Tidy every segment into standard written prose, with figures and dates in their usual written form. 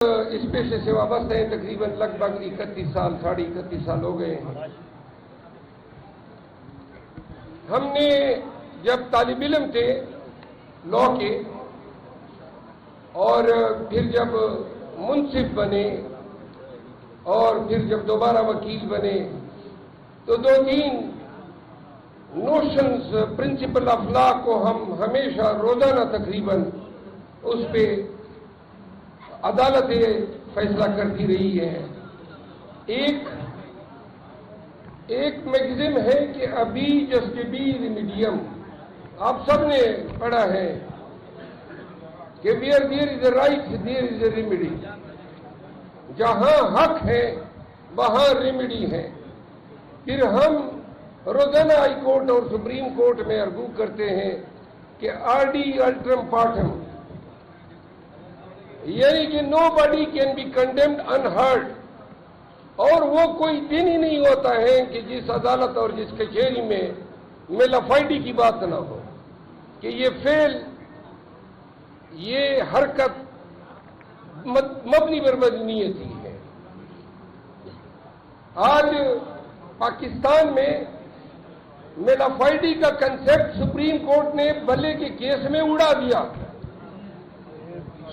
اس پیشے سے وابستہ ہیں تقریباً لگ بھگ 31 سال 31.5 سال ہو گئے ہیں۔ ہم نے جب طالب علم تھے لا کے اور پھر جب منصف بنے اور پھر جب دوبارہ وکیل بنے تو 2-3 نوشنز پرنسپل آف لا کو ہم ہمیشہ روزانہ تقریباً اس پہ عدالت فیصلہ کرتی رہی ہے۔ ایک میگزم ہے کہ ابھی جسٹ بی ریمیڈیم، آپ سب نے پڑھا ہے کہ where there is a right there is a remedy, جہاں حق ہے وہاں ریمیڈی ہے۔ پھر ہم روزانہ ہائی کورٹ اور سپریم کورٹ میں ارگو کرتے ہیں کہ آرڈی الٹرم پارٹم، یعنی کہ nobody can be condemned unheard, اور وہ کوئی دن ہی نہیں ہوتا ہے کہ جس عدالت اور جس کچہری میں میلافائڈی کی بات نہ ہو کہ یہ فعل، یہ حرکت مبنی بر مدنیتی ہے۔ آج پاکستان میں میلافائڈی کا کنسیپٹ سپریم کورٹ نے بلے کے کیس میں اڑا دیا۔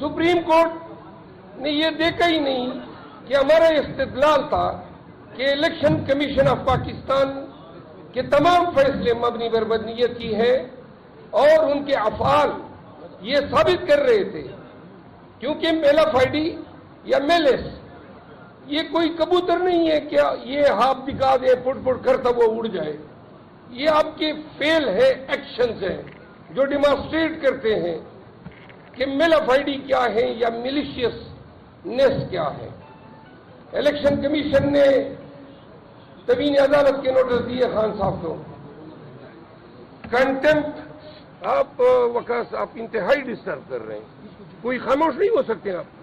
سپریم کورٹ نے یہ دیکھا ہی نہیں کہ ہمارا استدلال تھا کہ الیکشن کمیشن آف پاکستان کے تمام فیصلے مبنی بر مدنیت کی ہیں، اور ان کے افعال یہ ثابت کر رہے تھے، کیونکہ میلافائڈی یا میلس یہ کوئی کبوتر نہیں ہے کہ یہ ہاتھ دکھا دے پٹ پٹ کرتا وہ اڑ جائے۔ یہ آپ کے فعل ہے، ایکشنز ہیں جو ڈیمانسٹریٹ کرتے ہیں کہ میلافائڈی کیا ہے یا میلیشیسنیس کیا ہے۔ الیکشن کمیشن نے تبین عدالت کے نوٹس دیے خان صاحب کو، کنٹمپٹ، آپ وقت آپ انتہائی ڈسٹرب کر رہے ہیں، کوئی خاموش نہیں ہو سکتے آپ۔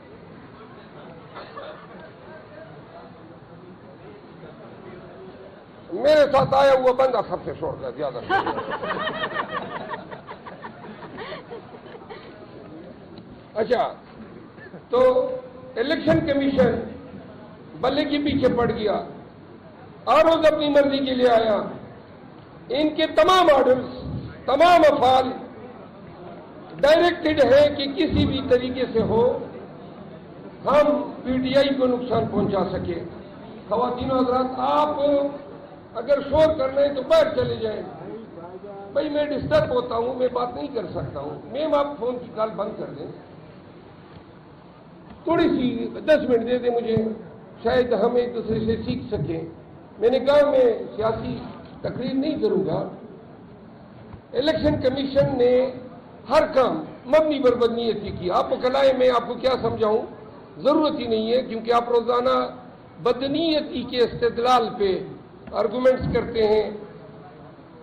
میرے ساتھ آیا ہوا بندہ سب سے چھوڑ کر زیادہ اچھا، تو الیکشن کمیشن بلے کے پیچھے پڑ گیا، اور روز اپنی مرضی کے لیے آیا۔ ان کے تمام آرڈرز، تمام افعال ڈائریکٹڈ ہے کہ کسی بھی طریقے سے ہو ہم پی ٹی آئی کو نقصان پہنچا سکے۔ خواتین و حضرات، آپ اگر شور کرنا ہے تو باہر چلے جائیں، بھائی میں ڈسٹرب ہوتا ہوں، میں بات نہیں کر سکتا ہوں۔ میم آپ فون کی کال بند کر دیں، تھوڑی سی 10 منٹ دے دیں مجھے، شاید ہم ایک دوسرے سے سیکھ سکیں۔ میں نے کہا میں سیاسی تقریر نہیں کروں گا۔ الیکشن کمیشن نے ہر کام مبنی بر بدنیتی کی۔ آپ کو کلائے میں آپ کو کیا سمجھاؤں، ضرورت ہی نہیں ہے، کیونکہ آپ روزانہ بدنیتی کے استدلال پہ آرگومنٹس کرتے ہیں۔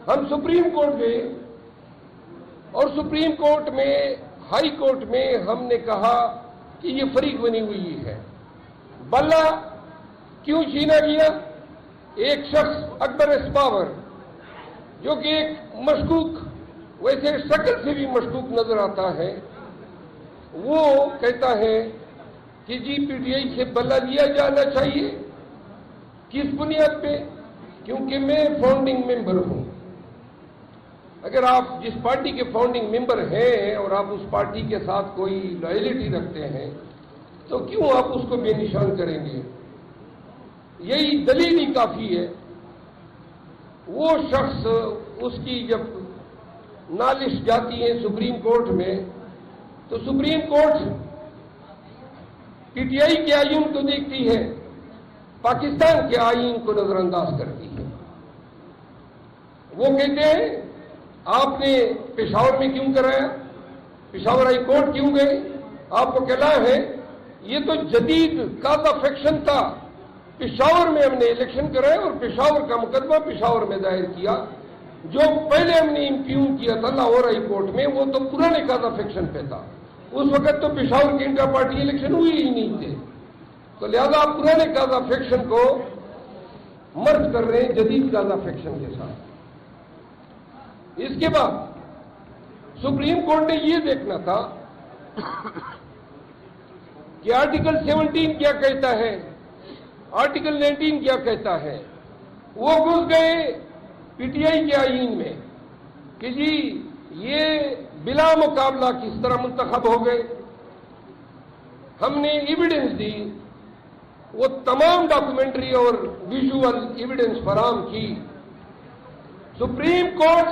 ہم سپریم کورٹ گئے اور سپریم کورٹ میں، ہائی کورٹ میں ہم نے کہا کہ یہ فریق بنی ہوئی ہے، بلہ کیوں چھینا گیا؟ ایک شخص اکبر اسپاور، جو کہ ایک مشکوک، ویسے شکل سے بھی مشکوک نظر آتا ہے، وہ کہتا ہے کہ جی پی ٹی آئی سے بلہ لیا جانا چاہیے۔ کس بنیاد پہ؟ کیونکہ میں فاؤنڈنگ ممبر ہوں۔ اگر آپ جس پارٹی کے فاؤنڈنگ ممبر ہیں اور آپ اس پارٹی کے ساتھ کوئی لائلٹی رکھتے ہیں تو کیوں آپ اس کو بے نشان کریں گے؟ یہی دلیل ہی کافی ہے۔ وہ شخص، اس کی جب نالش جاتی ہے سپریم کورٹ میں تو supreme court P T I کے آئین کو دیکھتی ہے، پاکستان کے آئین کو نظر انداز کرتی ہے۔ وہ کہتے ہیں آپ نے پشاور میں کیوں کرایا، پشاور ہائی کورٹ کیوں گئے؟ آپ کو کہنا ہے یہ تو جدید کازا فیکشن تھا، پشاور میں ہم نے الیکشن کرایا اور پشاور کا مقدمہ پشاور میں دائر کیا۔ جو پہلے ہم نے امپیون کیا تھا لاہور ہائی کورٹ میں، وہ تو پرانے کازا فیکشن پہ تھا، اس وقت تو پشاور کے انٹر پارٹی الیکشن ہوئی ہی نہیں تھے، تو لہذا آپ پرانے کازا فیکشن کو مرج کر رہے ہیں جدید کازا فیکشن کے ساتھ۔ اس کے بعد سپریم کورٹ نے یہ دیکھنا تھا کہ آرٹیکل 17 کیا کہتا ہے، آرٹیکل 19 کیا کہتا ہے، وہ گھس گئے پی ٹی آئی کے آئین میں کہ جی یہ بلا مقابلہ کس طرح منتخب ہو گئے۔ ہم نے ایویڈنس دی، وہ تمام ڈاکومنٹری اور ویژول ایویڈنس فراہم کی۔ سپریم کورٹ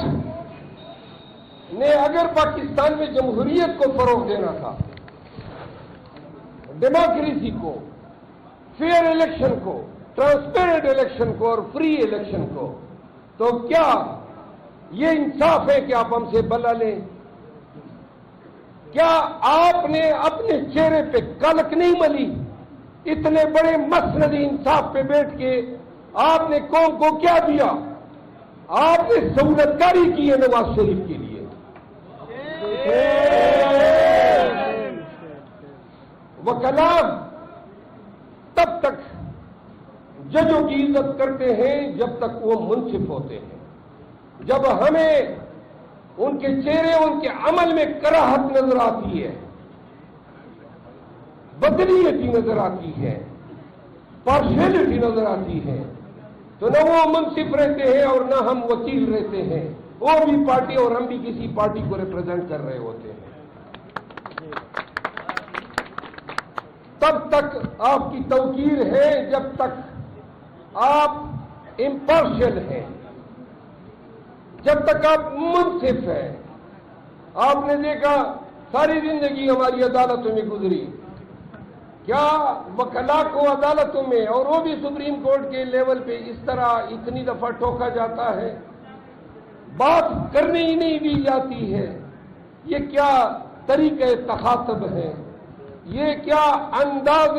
نے اگر پاکستان میں جمہوریت کو فروغ دینا تھا، ڈیموکریسی کو، فیئر الیکشن کو، ٹرانسپیرنٹ الیکشن کو اور فری الیکشن کو، تو کیا یہ انصاف ہے کہ آپ ہم سے بلا لیں؟ کیا آپ نے اپنے چہرے پہ کلک نہیں ملی؟ اتنے بڑے مسند انصاف پہ بیٹھ کے آپ نے قوم کو کیا دیا؟ آپ نے سہولت کاری کی ہے نواز شریف کے لیے۔ وکلاء تب تک ججوں کی عزت کرتے ہیں جب تک وہ منصف ہوتے ہیں۔ جب ہمیں ان کے چہرے، ان کے عمل میں کراہت نظر آتی ہے، بدنیتی نظر آتی ہے، پارشیلٹی نظر آتی ہے، تو نہ وہ منصف رہتے ہیں اور نہ ہم وکیل رہتے ہیں۔ وہ بھی پارٹی اور ہم بھی کسی پارٹی کو ریپرزینٹ کر رہے ہوتے ہیں۔ تب تک آپ کی توقیر ہے جب تک آپ امپارشل ہیں، جب تک آپ منصف ہیں۔ آپ نے دیکھا ساری زندگی ہماری عدالتوں میں گزری، کیا وکلاء کو عدالتوں میں، اور وہ بھی سپریم کورٹ کے لیول پہ، اس طرح اتنی دفعہ ٹوکا جاتا ہے، بات کرنے ہی نہیں دی جاتی ہے؟ یہ کیا طریقہ تخاطب ہے؟ یہ کیا انداز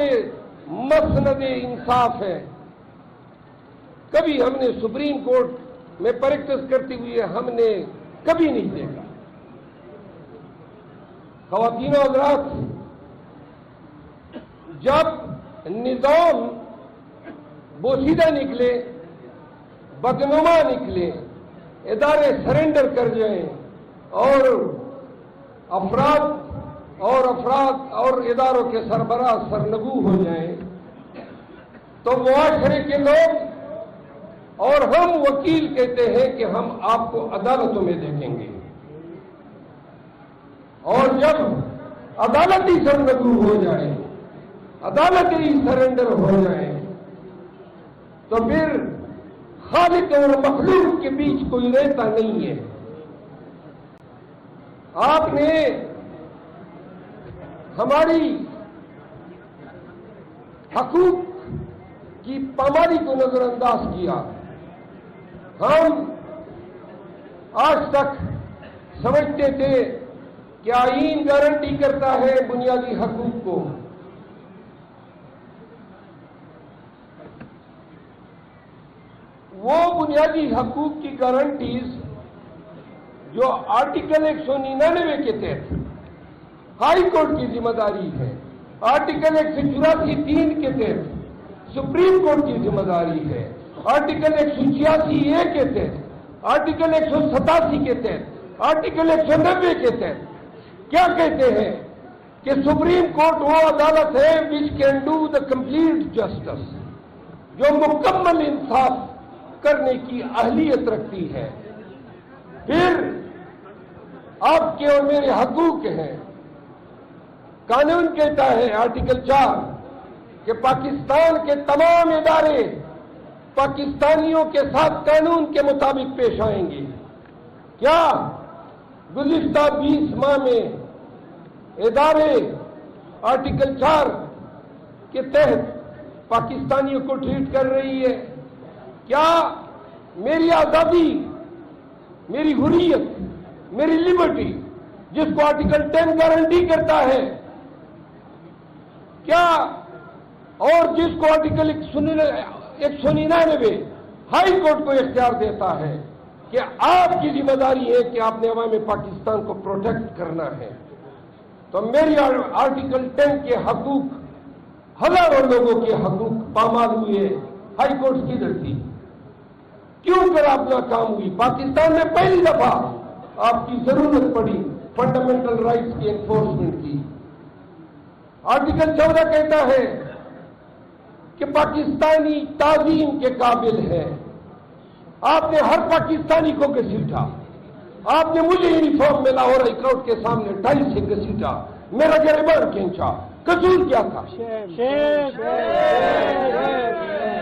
مسند انصاف ہے؟ کبھی ہم نے سپریم کورٹ میں پریکٹس کرتے ہوئے ہم نے کبھی نہیں دیکھا۔ خواتین و حضرات، جب نظام بوسیدہ نکلے، بدنما نکلے، ادارے سرنڈر کر جائیں اور افراد اور اداروں کے سربراہ سرنگو ہو جائیں، تو معاشرے کے لوگ اور ہم وکیل کہتے ہیں کہ ہم آپ کو عدالتوں میں دیکھیں گے، اور جب عدالتی سرنگو ہو جائیں، عدالتی سرنڈر ہو جائیں، تو پھر خالق اور مخلوق کے بیچ کوئی رہتا نہیں ہے۔ آپ نے ہماری حقوق کی پامالی کو نظر انداز کیا۔ ہم آج تک سمجھتے تھے کہ آئین گارنٹی کرتا ہے بنیادی حقوق کو، وہ بنیادی حقوق کی گارنٹیز جو آرٹیکل 199 کے تحت ہائی کورٹ کی ذمہ داری ہے، آرٹیکل 184(3) کے تحت سپریم کورٹ کی ذمہ داری ہے، آرٹیکل 186(a) کے تحت، آرٹیکل 187 کے تحت، آرٹیکل 190 کے تحت کیا کہتے ہیں کہ سپریم کورٹ وہ عدالت ہے which can do the complete justice، جو مکمل انصاف کرنے کی اہلیت رکھتی ہے۔ پھر آپ کے اور میرے حقوق ہیں۔ قانون کہتا ہے آرٹیکل 4 کہ پاکستان کے تمام ادارے پاکستانیوں کے ساتھ قانون کے مطابق پیش آئیں گے۔ کیا گزشتہ 20 ماہ میں ادارے آرٹیکل 4 کے تحت پاکستانیوں کو ٹریٹ کر رہی ہے؟ کیا میری آزادی، میری حریت، میری لبرٹی، جس کو آرٹیکل 10 گارنٹی کرتا ہے، کیا اور جس کو آرٹیکل 199 ہائی کورٹ کو اختیار دیتا ہے کہ آپ کی ذمہ داری ہے کہ آپ نے عوام پاکستان کو پروٹیکٹ کرنا ہے، تو میری آرٹیکل 10 کے حقوق، ہزاروں لوگوں کے حقوق پامال ہوئے ہائی کورٹ کی دھرتی؟ کیوں کر آپ ناکام ہوئی؟ پاکستان میں پہلی دفعہ آپ کی ضرورت پڑی فنڈامنٹل رائٹس کی انفورسمنٹ کی۔ آرٹیکل 14 کہتا ہے کہ پاکستانی تعظیم کے قابل ہے. آپ نے ہر پاکستانی کو گھسیٹا. آپ نے مجھے یونیفارم میں لاہور ہائی کورٹ کے سامنے ٹائی سے گھسیٹا, میرا گریبان کھینچا. قصور کیا تھا؟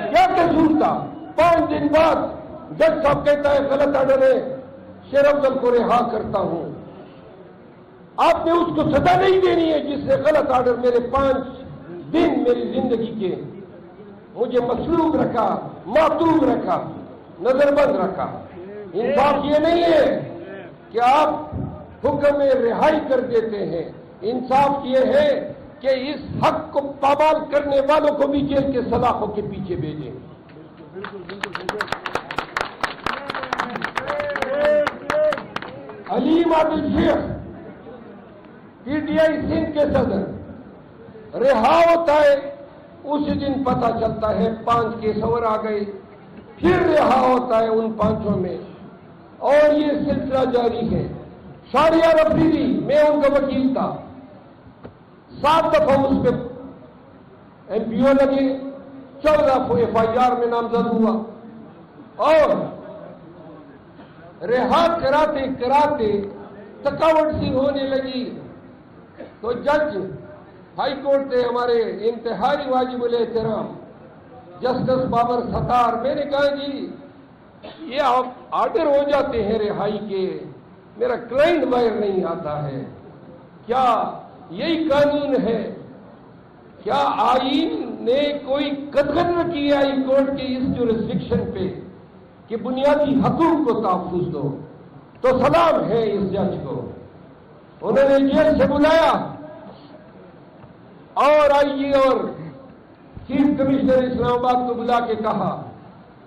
کیا قصور تھا؟ 5 دن بعد جج صاحب کہتا ہے غلط آرڈر ہے, شیر افضل کو رہا کرتا ہوں. آپ نے اس کو سزا نہیں دینی ہے جس نے غلط آرڈر میرے 5 دن میری زندگی کے مجھے مسلوب رکھا, معطوب رکھا, نظر بند رکھا. انصاف یہ نہیں ہے کہ آپ حکم رہائی کر دیتے ہیں. انصاف یہ ہے کہ اس حق کو پامال کرنے والوں کو بھی جیل کے سلاخوں کے پیچھے بھیجیں. علیم Adil Sheikh P T I Sindh کے صدر رہا ہوتا ہے, اسی دن پتہ چلتا ہے 5 کیس اور آ گئے, پھر رہا ہوتا ہے ان 5 میں, اور یہ سلسلہ جاری ہے. شہریار افریدی, میں ان کا وکیل تھا, 7 دفعہ اس پہ ایم پی او لگے, 14 ایف آئی آر میں نامزد ہوا, اور رہا کراتے کراتے تھکاوٹ سی ہونے لگی تو جج ہائی کورٹ سے ہمارے انتہائی واجب الاحترام جسٹس بابر ستار, میں نے کہا جی یہ آرڈر ہو جاتے ہیں رہائی کے, میرا کلائنٹ باہر نہیں آتا ہے, کیا یہی قانون ہے؟ کیا آئین نے کوئی قدغن نہ کی ہائی کورٹ کے اس جورسڈکشن پہ کہ بنیادی حقوق کو تحفظ دو؟ تو سلام ہے اس جج کو. انہوں نے جیل سے بلایا اور آئی جی اور چیف کمشنر اسلام آباد کو بلا کے کہا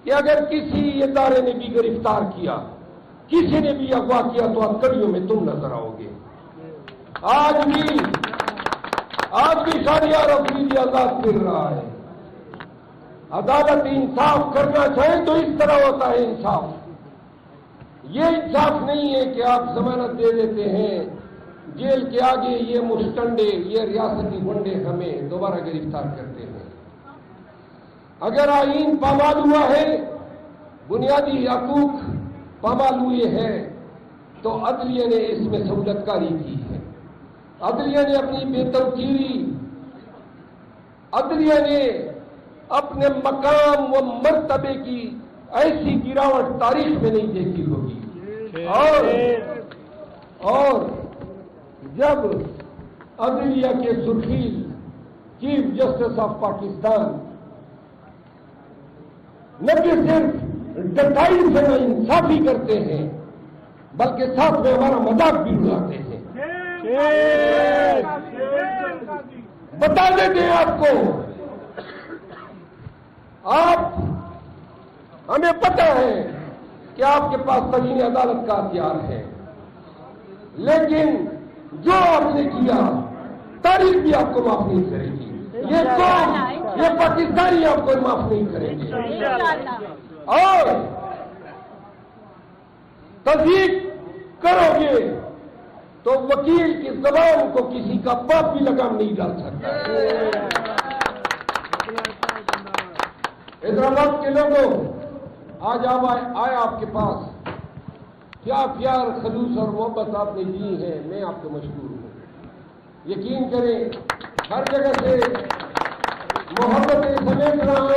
کہ اگر کسی ادارے نے بھی گرفتار کیا, کسی نے بھی اغوا کیا, تو ہتھکڑیوں میں تم نظر آؤ گے. آج بھی شہریار افریدی آزاد پھر رہا ہے. عدالت انصاف کرنا چاہے تو اس طرح ہوتا ہے انصاف. یہ انصاف نہیں ہے کہ آپ ضمانت دے دیتے ہیں, جیل کے آگے یہ مشٹنڈے, یہ ریاستی گنڈے ہمیں دوبارہ گرفتار کرتے ہیں. اگر آئین پامال ہوا ہے, بنیادی حقوق پامال ہوئے ہیں, تو عدلیہ نے اس میں سہولت کاری کی ہے. عدلیہ نے اپنی بے توقیری, عدلیہ نے اپنے مقام و مرتبے کی ایسی گراوٹ تاریخ میں نہیں دیکھی ہوگی. اور جب عدلیہ کے سرخیل چیف جسٹس آف پاکستان نہ کہ صرف ڈٹائی سے نہ انصافی کرتے ہیں, بلکہ ساتھ میں ہمارا مذاق بھی اڑاتے ہیں. بتا دیتے ہیں آپ کو, ہمیں پتہ ہے کہ آپ کے پاس تغییر عدالت کا ہتھیار ہے, لیکن جو آپ نے کیا تاریخ بھی آپ کو معاف نہیں کرے گی. یہ قوم, یہ پاکستانی آپ کو معاف نہیں کریں گے. اور تصدیق کرو گے تو وکیل کی زبان کو کسی کا باپ بھی لگام نہیں ڈال سکتا. حیدرآباد کے لوگوں, آج آئے آپ کے پاس, کیا پیار, خلوص اور محبت آپ نے دی ہے, میں آپ کو مشکور ہوں. یقین کریں ہر جگہ سے محبتیں سمیٹ رہا